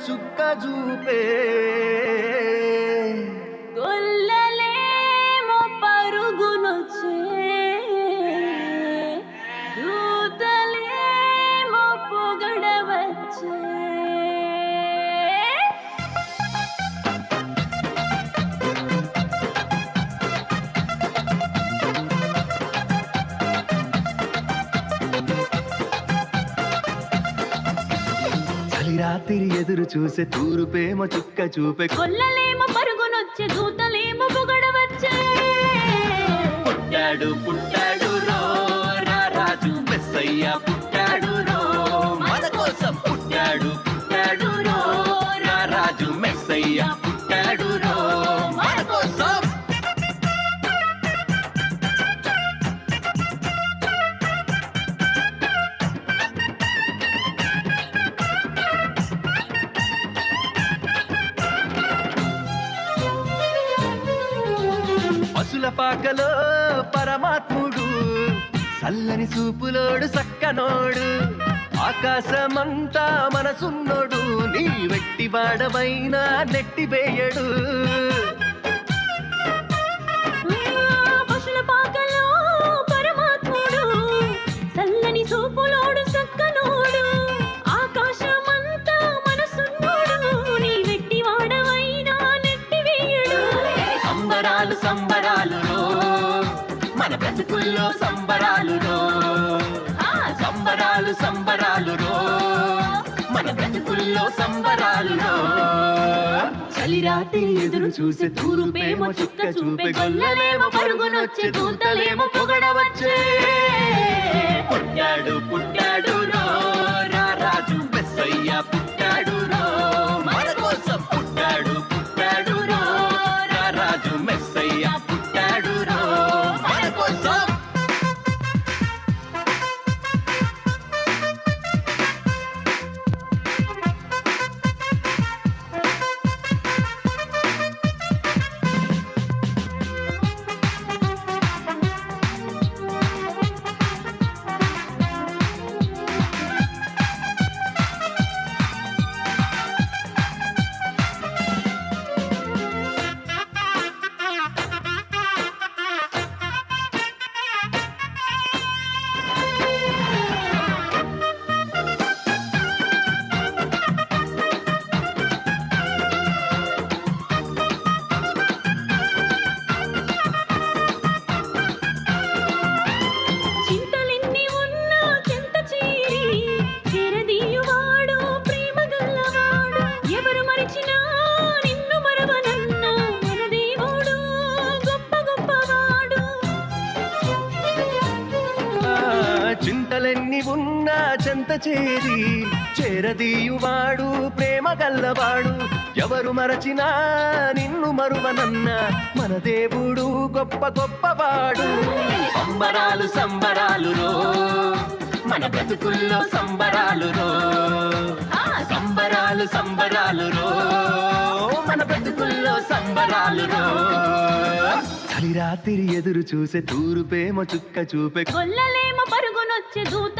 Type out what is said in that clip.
చుక్క చూపే గొల్లలేమో పరుగునొచ్చే దూతలేమో పొగడవచ్చే రాత్రి ఎదురు చూసే తూరుపేమో చుక్క చూపే గొల్లలేమో పరుగునొచ్చే దూతలేమో పొగడవచ్చే పుట్టాడు పుట్టాడు రో రాజు మెస్సయ్య పుట్టాడు రో మన కోసం పుట్టాడు పుట్టాడు రో రాజు మెస్సయ్య పుట్టాడు రో మన కోసం పశుల పాకలో పరమాత్ముడు చల్లని చూపులోడు సక్కనోడు ఆకాశమంతా మనసున్నోడు నీ వెట్టి వాడవైనా నెట్టివేయడు పశుల పాకలో పరమాత్ముడు చల్లని చూపులోడు సక్కనోడు ఆకాశమంతా మనసున్నోడు నీ వెట్టి వాడవైనా నెట్టివేయడు సంబరాలు సంబరాలు మన బ్రతుకుల్లో సంబరాలు సంబరాలు సంబరాలు మన బ్రతుకుల్లో సంబరాలు చలి రాత్రి ఎదురు చూసే తూరుపేమో చుక్క చూపే గొల్లలేమో పరుగునొచ్చే దూతలేమో పొగడవచ్చే పుట్టాడు పుట్టాడు రాజు మెస్సయ్య పుట్టాడు మన కోసం పుట్టాడు పుట్టాడు రాజు మెస్సయ్య పుట్టాడు మన కోసం చింతలెన్ని ఉన్నా చెంత చేరి చేరదీయువాడు ప్రేమ గల్లవాడు ఎవరు మరచినా నిన్ను మరువనన్న మన దేవుడు గొప్ప గొప్పవాడు సంబరాలు సంబరాలు మన బ్రతుకుల్లో సంబరాలు సంబరాలు సంబరాలు మన బ్రతుకుల్లో సంబరాలు చలి రాత్రి ఎదురు చూసే తూరుపేమో చుక్క చూపే గొల్లలేమో పరుగునొచ్చే దూత